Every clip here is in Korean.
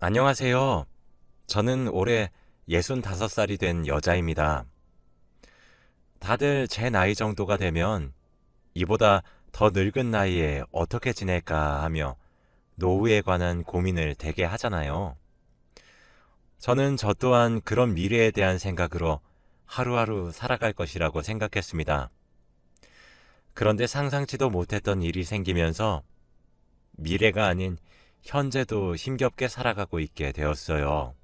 안녕하세요. 저는 올해 65살이 된 여자입니다. 다들 제 나이 정도가 되면 이보다 더 늙은 나이에 어떻게 지낼까 하며 노후에 관한 고민을 되게 하잖아요. 저는 저 또한 그런 미래에 대한 생각으로 하루하루 살아갈 것이라고 생각했습니다. 그런데 상상치도 못했던 일이 생기면서 미래가 아닌 현재도 힘겹게 살아가고 있게 되었어요.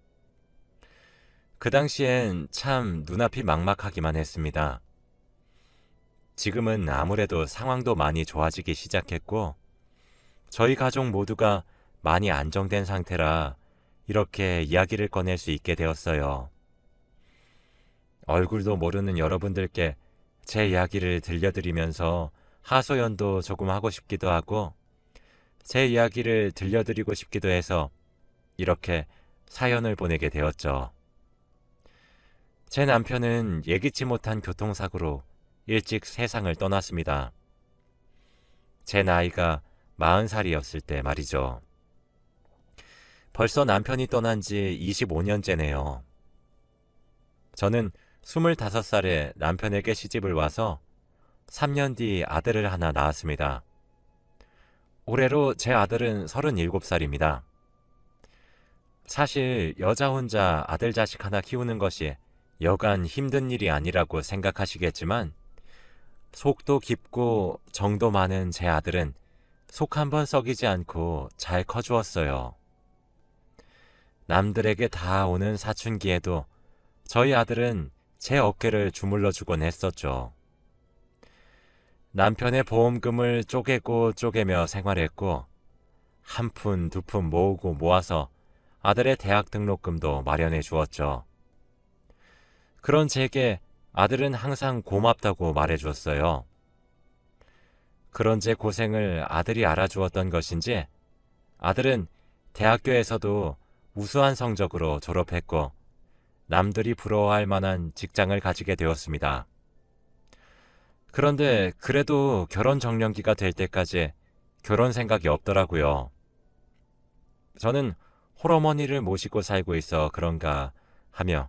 그 당시엔 참 눈앞이 막막하기만 했습니다. 지금은 아무래도 상황도 많이 좋아지기 시작했고, 저희 가족 모두가 많이 안정된 상태라 이렇게 이야기를 꺼낼 수 있게 되었어요. 얼굴도 모르는 여러분들께 제 이야기를 들려드리면서 하소연도 조금 하고 싶기도 하고, 제 이야기를 들려드리고 싶기도 해서 이렇게 사연을 보내게 되었죠. 제 남편은 예기치 못한 교통사고로 일찍 세상을 떠났습니다. 제 나이가 40살이었을 때 말이죠. 벌써 남편이 떠난 지 25년째네요. 저는 25살에 남편에게 시집을 와서 3년 뒤 아들을 하나 낳았습니다. 올해로 제 아들은 37살입니다. 사실 여자 혼자 아들 자식 하나 키우는 것이 여간 힘든 일이 아니라고 생각하시겠지만 속도 깊고 정도 많은 제 아들은 속 한 번 썩이지 않고 잘 커주었어요. 남들에게 다 오는 사춘기에도 저희 아들은 제 어깨를 주물러 주곤 했었죠. 남편의 보험금을 쪼개고 쪼개며 생활했고 한 푼 두 푼 모으고 모아서 아들의 대학 등록금도 마련해 주었죠. 그런 제게 아들은 항상 고맙다고 말해 주었어요. 그런 제 고생을 아들이 알아주었던 것인지 아들은 대학교에서도 우수한 성적으로 졸업했고 남들이 부러워할 만한 직장을 가지게 되었습니다. 그런데 그래도 결혼 정년기가 될 때까지 결혼 생각이 없더라고요. 저는 홀어머니를 모시고 살고 있어 그런가 하며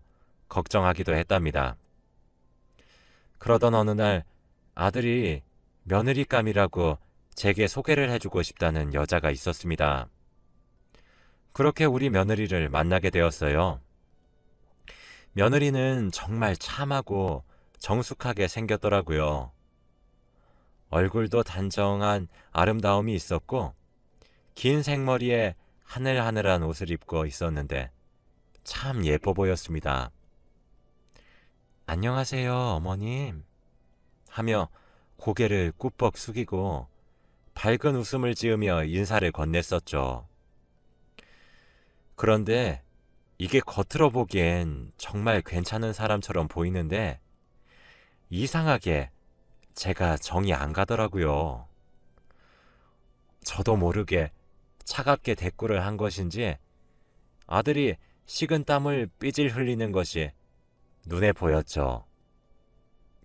걱정하기도 했답니다. 그러던 어느 날 아들이 며느리감이라고 제게 소개를 해주고 싶다는 여자가 있었습니다. 그렇게 우리 며느리를 만나게 되었어요. 며느리는 정말 참하고 정숙하게 생겼더라고요. 얼굴도 단정한 아름다움이 있었고 긴 생머리에 하늘하늘한 옷을 입고 있었는데 참 예뻐 보였습니다. 안녕하세요, 어머님. 하며 고개를 꾸벅 숙이고 밝은 웃음을 지으며 인사를 건넸었죠. 그런데 이게 겉으로 보기엔 정말 괜찮은 사람처럼 보이는데 이상하게 제가 정이 안 가더라고요. 저도 모르게 차갑게 대꾸를 한 것인지 아들이 식은 땀을 삐질 흘리는 것이 눈에 보였죠.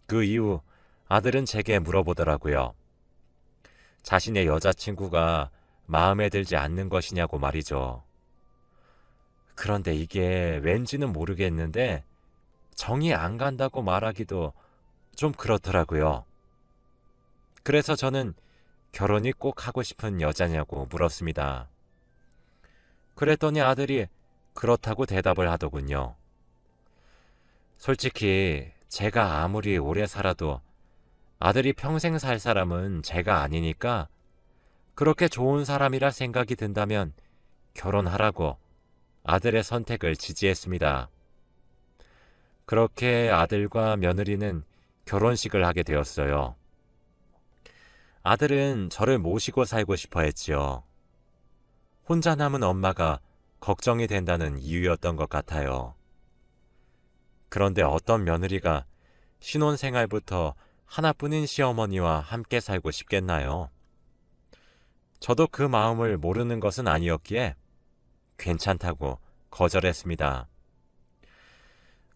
그 이후 아들은 제게 물어보더라고요. 자신의 여자친구가 마음에 들지 않는 것이냐고 말이죠. 그런데 이게 왠지는 모르겠는데 정이 안 간다고 말하기도 좀 그렇더라고요. 그래서 저는 결혼이 꼭 하고 싶은 여자냐고 물었습니다. 그랬더니 아들이 그렇다고 대답을 하더군요. 솔직히 제가 아무리 오래 살아도 아들이 평생 살 사람은 제가 아니니까 그렇게 좋은 사람이라 생각이 든다면 결혼하라고 아들의 선택을 지지했습니다. 그렇게 아들과 며느리는 결혼식을 하게 되었어요. 아들은 저를 모시고 살고 싶어 했지요. 혼자 남은 엄마가 걱정이 된다는 이유였던 것 같아요. 그런데 어떤 며느리가 신혼생활부터 하나뿐인 시어머니와 함께 살고 싶겠나요? 저도 그 마음을 모르는 것은 아니었기에 괜찮다고 거절했습니다.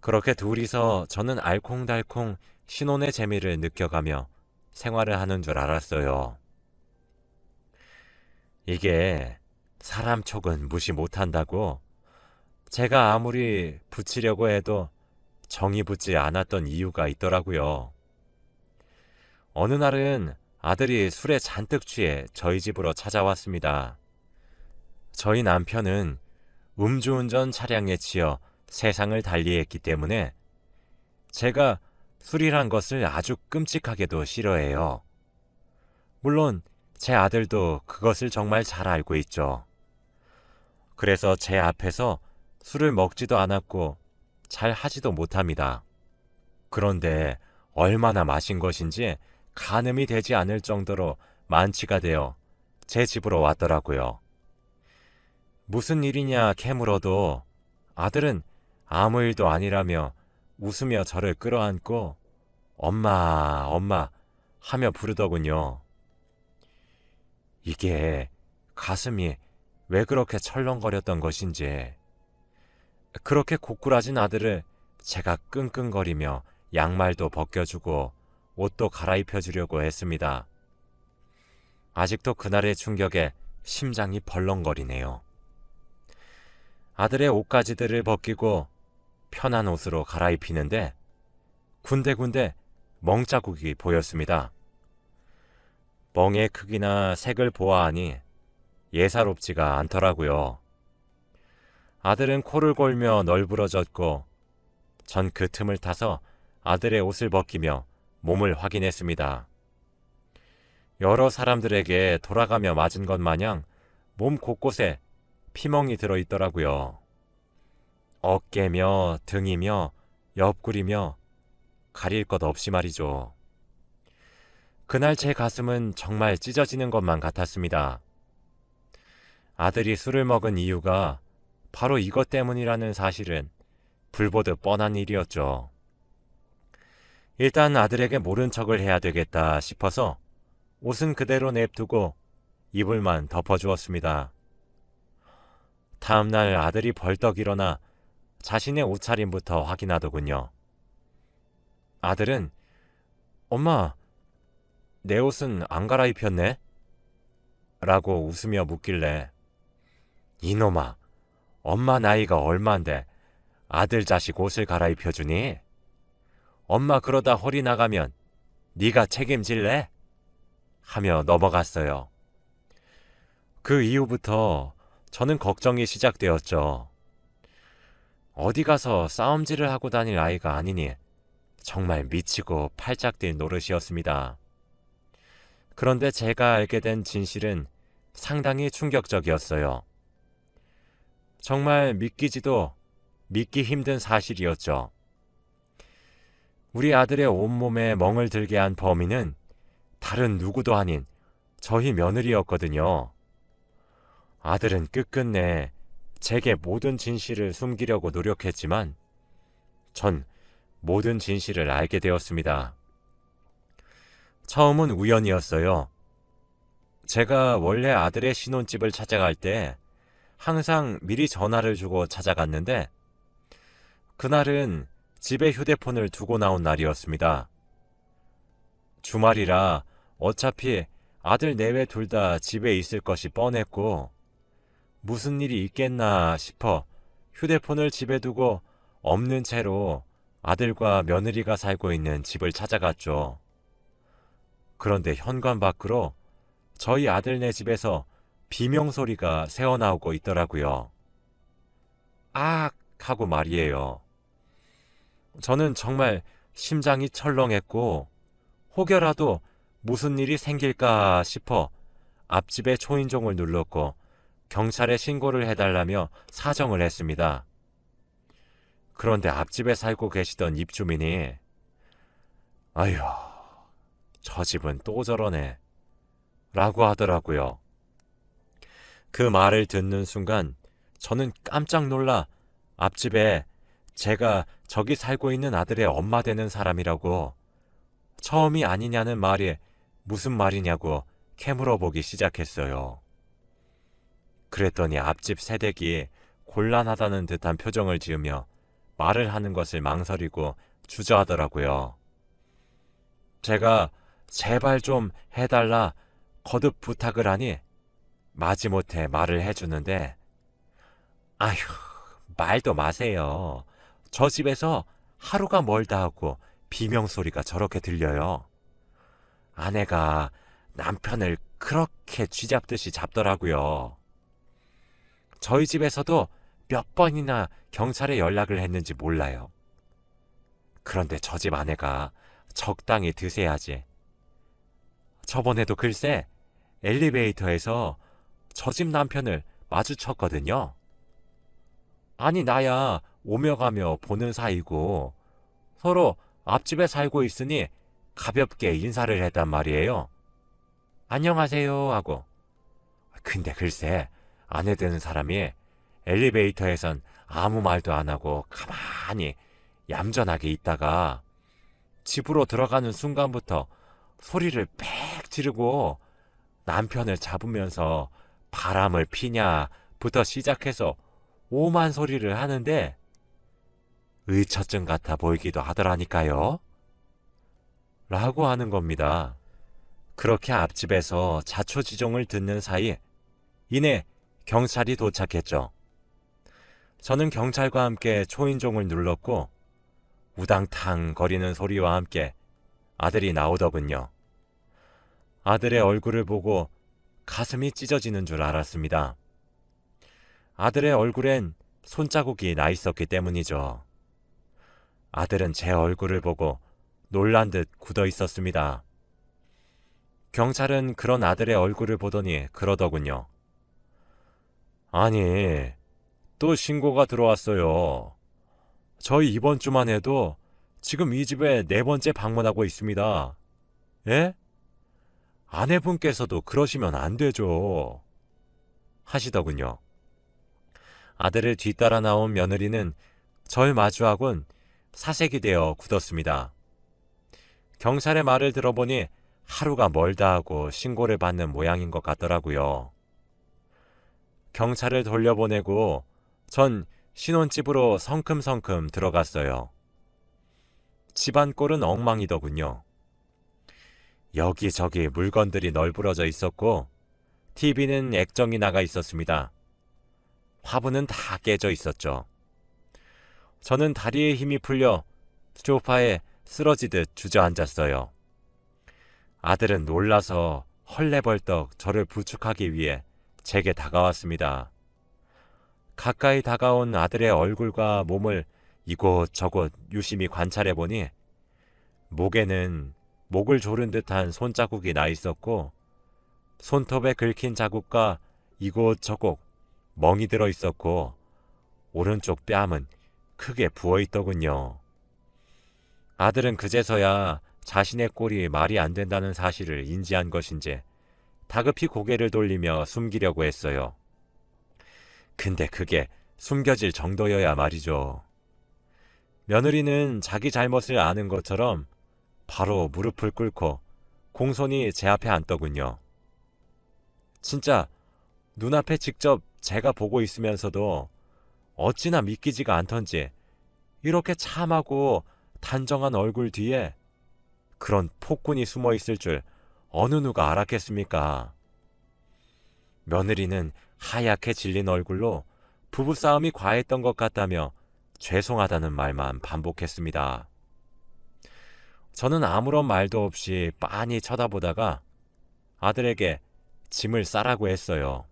그렇게 둘이서 저는 알콩달콩 신혼의 재미를 느껴가며 생활을 하는 줄 알았어요. 이게 사람 촉은 무시 못한다고 제가 아무리 붙이려고 해도 정이 붙지 않았던 이유가 있더라고요. 어느 날은 아들이 술에 잔뜩 취해 저희 집으로 찾아왔습니다. 저희 남편은 음주운전 차량에 치여 세상을 달리했기 때문에 제가 술이란 것을 아주 끔찍하게도 싫어해요. 물론 제 아들도 그것을 정말 잘 알고 있죠. 그래서 제 앞에서 술을 먹지도 않았고 잘 하지도 못합니다. 그런데 얼마나 마신 것인지 가늠이 되지 않을 정도로 만취가 되어 제 집으로 왔더라고요. 무슨 일이냐 캐물어도 아들은 아무 일도 아니라며 웃으며 저를 끌어안고 엄마, 엄마 하며 부르더군요. 이게 가슴이 왜 그렇게 철렁거렸던 것인지. 그렇게 고꾸라진 아들을 제가 끙끙거리며 양말도 벗겨주고 옷도 갈아입혀주려고 했습니다. 아직도 그날의 충격에 심장이 벌렁거리네요. 아들의 옷가지들을 벗기고 편한 옷으로 갈아입히는데 군데군데 멍자국이 보였습니다. 멍의 크기나 색을 보아하니 예사롭지가 않더라고요. 아들은 코를 골며 널브러졌고 전 그 틈을 타서 아들의 옷을 벗기며 몸을 확인했습니다. 여러 사람들에게 돌아가며 맞은 것 마냥 몸 곳곳에 피멍이 들어있더라고요. 어깨며 등이며 옆구리며 가릴 것 없이 말이죠. 그날 제 가슴은 정말 찢어지는 것만 같았습니다. 아들이 술을 먹은 이유가 바로 이것 때문이라는 사실은 불보듯 뻔한 일이었죠. 일단 아들에게 모른 척을 해야 되겠다 싶어서 옷은 그대로 냅두고 이불만 덮어주었습니다. 다음날 아들이 벌떡 일어나 자신의 옷차림부터 확인하더군요. 아들은 엄마, 내 옷은 안 갈아입혔네? 라고 웃으며 묻길래 이놈아, 엄마 나이가 얼만데 아들 자식 옷을 갈아입혀주니? 엄마 그러다 허리 나가면 네가 책임질래? 하며 넘어갔어요. 그 이후부터 저는 걱정이 시작되었죠. 어디 가서 싸움질을 하고 다닐 아이가 아니니 정말 미치고 팔짝 뛸 노릇이었습니다. 그런데 제가 알게 된 진실은 상당히 충격적이었어요. 정말 믿기지도 믿기 힘든 사실이었죠. 우리 아들의 온몸에 멍을 들게 한 범인은 다른 누구도 아닌 저희 며느리였거든요. 아들은 끝끝내 제게 모든 진실을 숨기려고 노력했지만 전 모든 진실을 알게 되었습니다. 처음은 우연이었어요. 제가 원래 아들의 신혼집을 찾아갈 때 항상 미리 전화를 주고 찾아갔는데 그날은 집에 휴대폰을 두고 나온 날이었습니다. 주말이라 어차피 아들 내외 둘 다 집에 있을 것이 뻔했고 무슨 일이 있겠나 싶어 휴대폰을 집에 두고 없는 채로 아들과 며느리가 살고 있는 집을 찾아갔죠. 그런데 현관 밖으로 저희 아들네 집에서 비명소리가 새어나오고 있더라고요. 악! 하고 말이에요. 저는 정말 심장이 철렁했고 혹여라도 무슨 일이 생길까 싶어 앞집의 초인종을 눌렀고 경찰에 신고를 해달라며 사정을 했습니다. 그런데 앞집에 살고 계시던 입주민이 아휴, 저 집은 또 저러네 라고 하더라고요. 그 말을 듣는 순간 저는 깜짝 놀라 앞집에 제가 저기 살고 있는 아들의 엄마 되는 사람이라고 처음이 아니냐는 말이 무슨 말이냐고 캐물어 보기 시작했어요. 그랬더니 앞집 새댁이 곤란하다는 듯한 표정을 지으며 말을 하는 것을 망설이고 주저하더라고요. 제가 제발 좀 해달라 거듭 부탁을 하니 마지못해 말을 해주는데, 아휴, 말도 마세요. 저 집에서 하루가 멀다 하고 비명소리가 저렇게 들려요. 아내가 남편을 그렇게 쥐잡듯이 잡더라고요. 저희 집에서도 몇 번이나 경찰에 연락을 했는지 몰라요. 그런데 저 집 아내가 적당히 드세야지. 저번에도 글쎄 엘리베이터에서 저 집 남편을 마주쳤거든요. 아니 나야 오며 가며 보는 사이고 서로 앞집에 살고 있으니 가볍게 인사를 했단 말이에요. 안녕하세요 하고. 근데 글쎄 아내 되는 사람이 엘리베이터에선 아무 말도 안 하고 가만히 얌전하게 있다가 집으로 들어가는 순간부터 소리를 빽 지르고 남편을 잡으면서 바람을 피냐부터 시작해서 오만 소리를 하는데 의처증 같아 보이기도 하더라니까요. 라고 하는 겁니다. 그렇게 앞집에서 자초지종을 듣는 사이 이내 경찰이 도착했죠. 저는 경찰과 함께 초인종을 눌렀고 우당탕 거리는 소리와 함께 아들이 나오더군요. 아들의 얼굴을 보고 가슴이 찢어지는 줄 알았습니다. 아들의 얼굴엔 손자국이 나 있었기 때문이죠. 아들은 제 얼굴을 보고 놀란 듯 굳어 있었습니다. 경찰은 그런 아들의 얼굴을 보더니 그러더군요. 아니, 또 신고가 들어왔어요. 저희 이번 주만 해도 지금 이 집에 4번째 방문하고 있습니다. 예? 아내분께서도 그러시면 안 되죠. 하시더군요. 아들을 뒤따라 나온 며느리는 절 마주하곤 사색이 되어 굳었습니다. 경찰의 말을 들어보니 하루가 멀다 하고 신고를 받는 모양인 것 같더라고요. 경찰을 돌려보내고 전 신혼집으로 성큼성큼 들어갔어요. 집안 꼴은 엉망이더군요. 여기저기 물건들이 널브러져 있었고 TV는 액정이 나가 있었습니다. 화분은 다 깨져 있었죠. 저는 다리에 힘이 풀려 소파에 쓰러지듯 주저앉았어요. 아들은 놀라서 헐레벌떡 저를 부축하기 위해 제게 다가왔습니다. 가까이 다가온 아들의 얼굴과 몸을 이곳저곳 유심히 관찰해보니 목에는 목을 조른 듯한 손자국이 나 있었고 손톱에 긁힌 자국과 이곳저곳 멍이 들어 있었고 오른쪽 뺨은 크게 부어 있더군요. 아들은 그제서야 자신의 꼴이 말이 안 된다는 사실을 인지한 것인지 다급히 고개를 돌리며 숨기려고 했어요. 근데 그게 숨겨질 정도여야 말이죠. 며느리는 자기 잘못을 아는 것처럼 바로 무릎을 꿇고 공손히 제 앞에 앉더군요. 진짜 눈앞에 직접 제가 보고 있으면서도 어찌나 믿기지가 않던지 이렇게 참하고 단정한 얼굴 뒤에 그런 폭군이 숨어 있을 줄 어느 누가 알았겠습니까? 며느리는 하얗게 질린 얼굴로 부부싸움이 과했던 것 같다며 죄송하다는 말만 반복했습니다. 저는 아무런 말도 없이 빤히 쳐다보다가 아들에게 짐을 싸라고 했어요.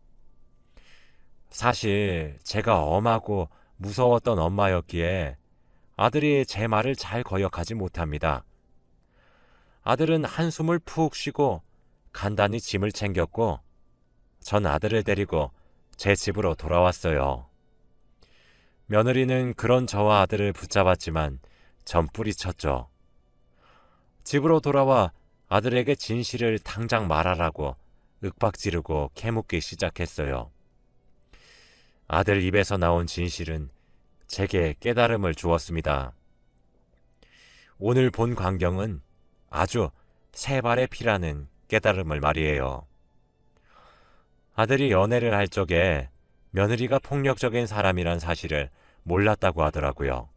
사실 제가 엄하고 무서웠던 엄마였기에 아들이 제 말을 잘 거역하지 못합니다. 아들은 한숨을 푹 쉬고 간단히 짐을 챙겼고 전 아들을 데리고 제 집으로 돌아왔어요. 며느리는 그런 저와 아들을 붙잡았지만 전 뿌리쳤죠. 집으로 돌아와 아들에게 진실을 당장 말하라고 윽박지르고 캐묻기 시작했어요. 아들 입에서 나온 진실은 제게 깨달음을 주었습니다. 오늘 본 광경은 아주 세 발의 피라는 깨달음을 말이에요. 아들이 연애를 할 적에 며느리가 폭력적인 사람이란 사실을 몰랐다고 하더라고요.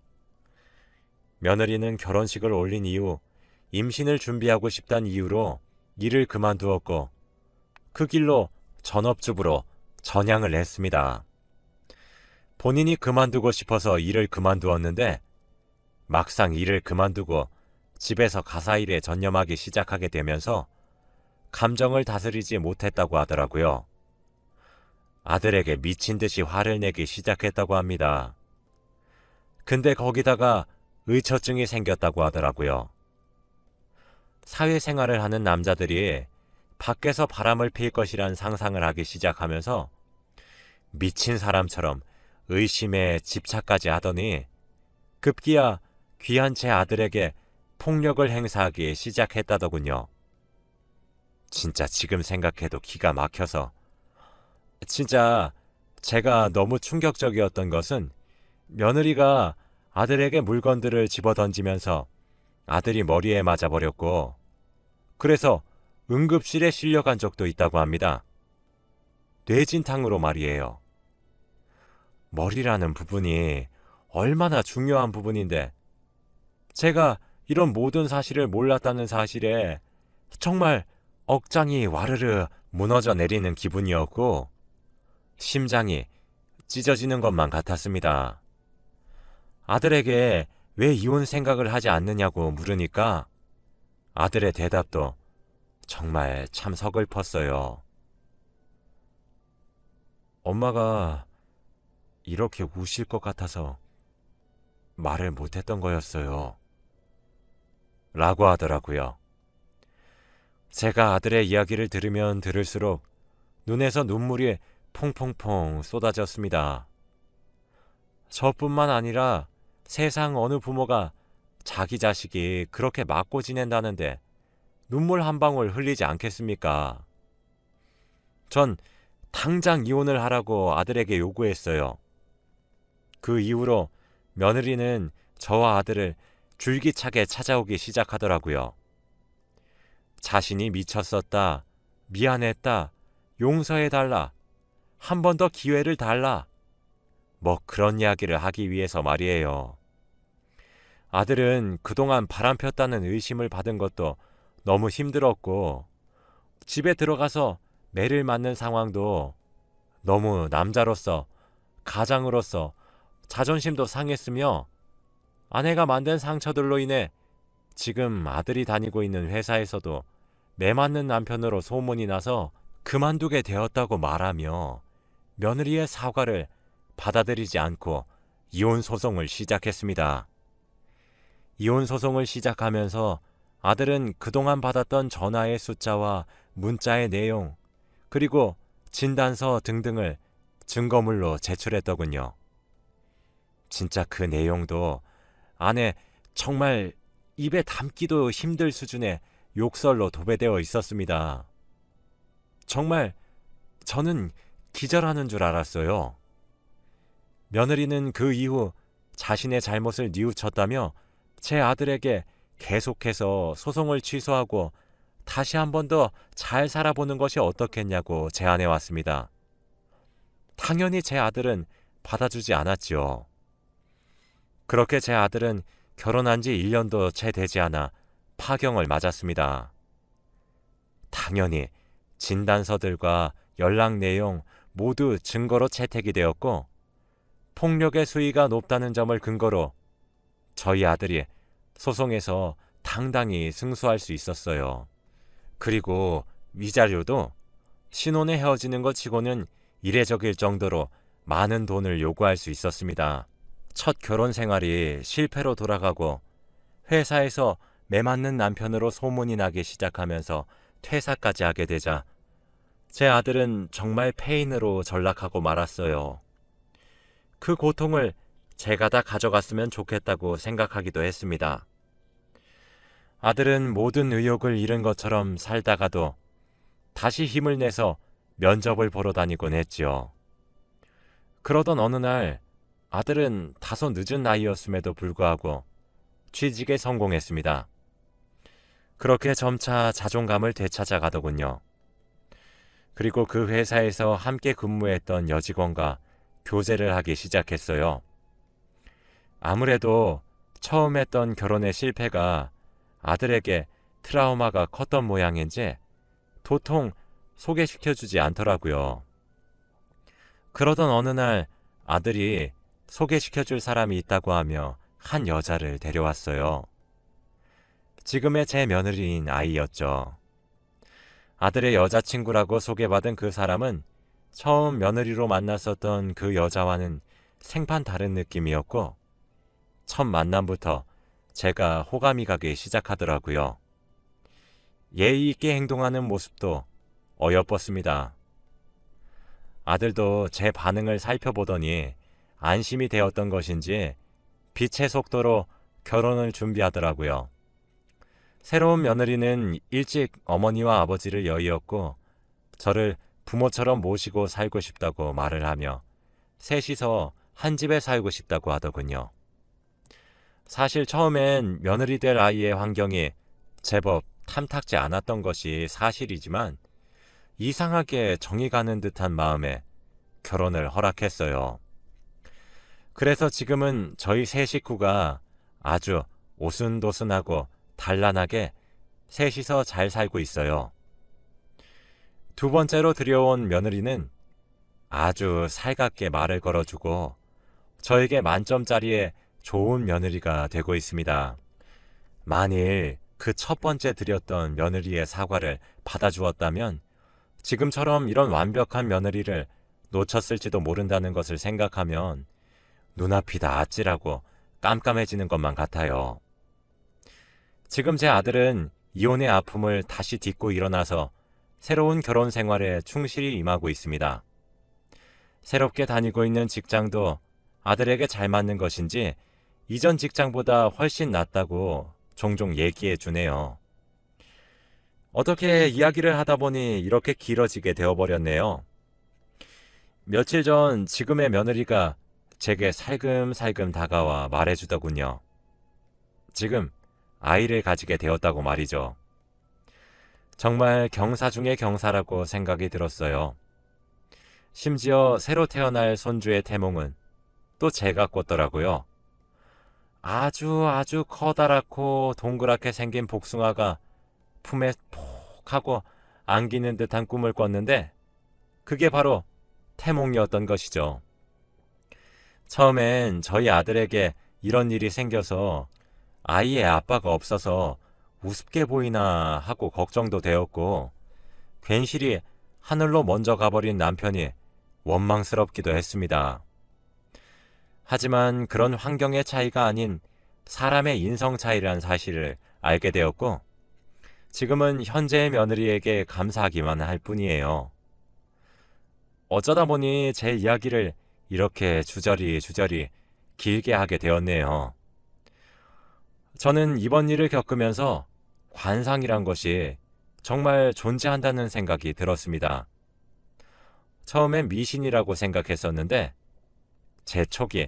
며느리는 결혼식을 올린 이후 임신을 준비하고 싶다는 이유로 일을 그만두었고 그 길로 전업주부로 전향을 했습니다. 본인이 그만두고 싶어서 일을 그만두었는데 막상 일을 그만두고 집에서 가사 일에 전념하기 시작하게 되면서 감정을 다스리지 못했다고 하더라고요. 아들에게 미친 듯이 화를 내기 시작했다고 합니다. 근데 거기다가 의처증이 생겼다고 하더라고요. 사회생활을 하는 남자들이 밖에서 바람을 필 것이란 상상을 하기 시작하면서 미친 사람처럼 의심에 집착까지 하더니 급기야 귀한 제 아들에게 폭력을 행사하기 시작했다더군요. 진짜 지금 생각해도 기가 막혀서. 진짜 제가 너무 충격적이었던 것은 며느리가 아들에게 물건들을 집어던지면서 아들이 머리에 맞아버렸고 그래서 응급실에 실려간 적도 있다고 합니다. 뇌진탕으로 말이에요. 머리라는 부분이 얼마나 중요한 부분인데 제가 이런 모든 사실을 몰랐다는 사실에 정말 억장이 와르르 무너져 내리는 기분이었고 심장이 찢어지는 것만 같았습니다. 아들에게 왜 이혼 생각을 하지 않느냐고 물으니까 아들의 대답도 정말 참 서글펐어요. 엄마가 이렇게 우실 것 같아서 말을 못했던 거였어요. 라고 하더라고요. 제가 아들의 이야기를 들으면 들을수록 눈에서 눈물이 퐁퐁퐁 쏟아졌습니다. 저뿐만 아니라 세상 어느 부모가 자기 자식이 그렇게 맞고 지낸다는데 눈물 한 방울 흘리지 않겠습니까? 전 당장 이혼을 하라고 아들에게 요구했어요. 그 이후로 며느리는 저와 아들을 줄기차게 찾아오기 시작하더라고요. 자신이 미쳤었다, 미안했다, 용서해달라, 한 번 더 기회를 달라, 뭐 그런 이야기를 하기 위해서 말이에요. 아들은 그동안 바람 폈다는 의심을 받은 것도 너무 힘들었고 집에 들어가서 매를 맞는 상황도 너무 남자로서 가장으로서 자존심도 상했으며 아내가 만든 상처들로 인해 지금 아들이 다니고 있는 회사에서도 매 맞는 남편으로 소문이 나서 그만두게 되었다고 말하며 며느리의 사과를 받아들이지 않고 이혼 소송을 시작했습니다. 이혼 소송을 시작하면서 아들은 그동안 받았던 전화의 숫자와 문자의 내용 그리고 진단서 등등을 증거물로 제출했더군요. 진짜 그 내용도 안에 정말 입에 담기도 힘들 수준의 욕설로 도배되어 있었습니다. 정말 저는 기절하는 줄 알았어요. 며느리는 그 이후 자신의 잘못을 뉘우쳤다며 제 아들에게 계속해서 소송을 취소하고 다시 한 번 더 잘 살아보는 것이 어떻겠냐고 제안해 왔습니다. 당연히 제 아들은 받아주지 않았지요. 그렇게 제 아들은 결혼한 지 1년도 채 되지 않아 파경을 맞았습니다. 당연히 진단서들과 연락 내용 모두 증거로 채택이 되었고 폭력의 수위가 높다는 점을 근거로 저희 아들이 소송에서 당당히 승소할 수 있었어요. 그리고 위자료도 신혼에 헤어지는 것 치고는 이례적일 정도로 많은 돈을 요구할 수 있었습니다. 첫 결혼 생활이 실패로 돌아가고 회사에서 매맞는 남편으로 소문이 나기 시작하면서 퇴사까지 하게 되자 제 아들은 정말 폐인으로 전락하고 말았어요. 그 고통을 제가 다 가져갔으면 좋겠다고 생각하기도 했습니다. 아들은 모든 의욕을 잃은 것처럼 살다가도 다시 힘을 내서 면접을 보러 다니곤 했지요. 그러던 어느 날 아들은 다소 늦은 나이였음에도 불구하고 취직에 성공했습니다. 그렇게 점차 자존감을 되찾아가더군요. 그리고 그 회사에서 함께 근무했던 여직원과 교제를 하기 시작했어요. 아무래도 처음 했던 결혼의 실패가 아들에게 트라우마가 컸던 모양인지 도통 소개시켜주지 않더라고요. 그러던 어느 날 아들이 소개시켜줄 사람이 있다고 하며 한 여자를 데려왔어요. 지금의 제 며느리인 아이였죠. 아들의 여자친구라고 소개받은 그 사람은 처음 며느리로 만났었던 그 여자와는 생판 다른 느낌이었고, 첫 만남부터 제가 호감이 가기 시작하더라고요. 예의 있게 행동하는 모습도 어여뻤습니다. 아들도 제 반응을 살펴보더니 안심이 되었던 것인지 빛의 속도로 결혼을 준비하더라고요. 새로운 며느리는 일찍 어머니와 아버지를 여의었고 저를 부모처럼 모시고 살고 싶다고 말을 하며 셋이서 한 집에 살고 싶다고 하더군요. 사실 처음엔 며느리 될 아이의 환경이 제법 탐탁지 않았던 것이 사실이지만 이상하게 정이 가는 듯한 마음에 결혼을 허락했어요. 그래서 지금은 저희 세 식구가 아주 오순도순하고 단란하게 셋이서 잘 살고 있어요. 두 번째로 들여온 며느리는 아주 살갑게 말을 걸어주고 저에게 만점짜리의 좋은 며느리가 되고 있습니다. 만일 그 첫 번째 드렸던 며느리의 사과를 받아주었다면 지금처럼 이런 완벽한 며느리를 놓쳤을지도 모른다는 것을 생각하면 눈앞이 다 아찔하고 깜깜해지는 것만 같아요. 지금 제 아들은 이혼의 아픔을 다시 딛고 일어나서 새로운 결혼 생활에 충실히 임하고 있습니다. 새롭게 다니고 있는 직장도 아들에게 잘 맞는 것인지 이전 직장보다 훨씬 낫다고 종종 얘기해 주네요. 어떻게 이야기를 하다 보니 이렇게 길어지게 되어버렸네요. 며칠 전 지금의 며느리가 제게 살금살금 다가와 말해주더군요. 지금 아이를 가지게 되었다고 말이죠. 정말 경사 중의 경사라고 생각이 들었어요. 심지어 새로 태어날 손주의 태몽은 또 제가 꿨더라고요. 아주 커다랗고 동그랗게 생긴 복숭아가 품에 푹 하고 안기는 듯한 꿈을 꿨는데 그게 바로 태몽이었던 것이죠. 처음엔 저희 아들에게 이런 일이 생겨서 아이의 아빠가 없어서 우습게 보이나 하고 걱정도 되었고 괜시리 하늘로 먼저 가버린 남편이 원망스럽기도 했습니다. 하지만 그런 환경의 차이가 아닌 사람의 인성 차이란 사실을 알게 되었고 지금은 현재의 며느리에게 감사하기만 할 뿐이에요. 어쩌다 보니 제 이야기를 이렇게 주저리 길게 하게 되었네요. 저는 이번 일을 겪으면서 관상이란 것이 정말 존재한다는 생각이 들었습니다. 처음엔 미신이라고 생각했었는데 제 촉이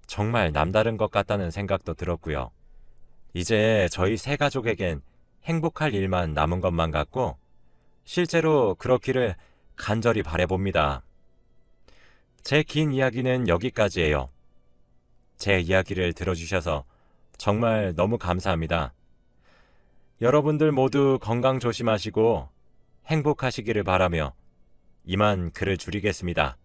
정말 남다른 것 같다는 생각도 들었고요. 이제 저희 세 가족에겐 행복할 일만 남은 것만 같고 실제로 그렇기를 간절히 바라봅니다. 제 긴 이야기는 여기까지예요. 제 이야기를 들어주셔서 정말 너무 감사합니다. 여러분들 모두 건강 조심하시고 행복하시기를 바라며 이만 글을 줄이겠습니다.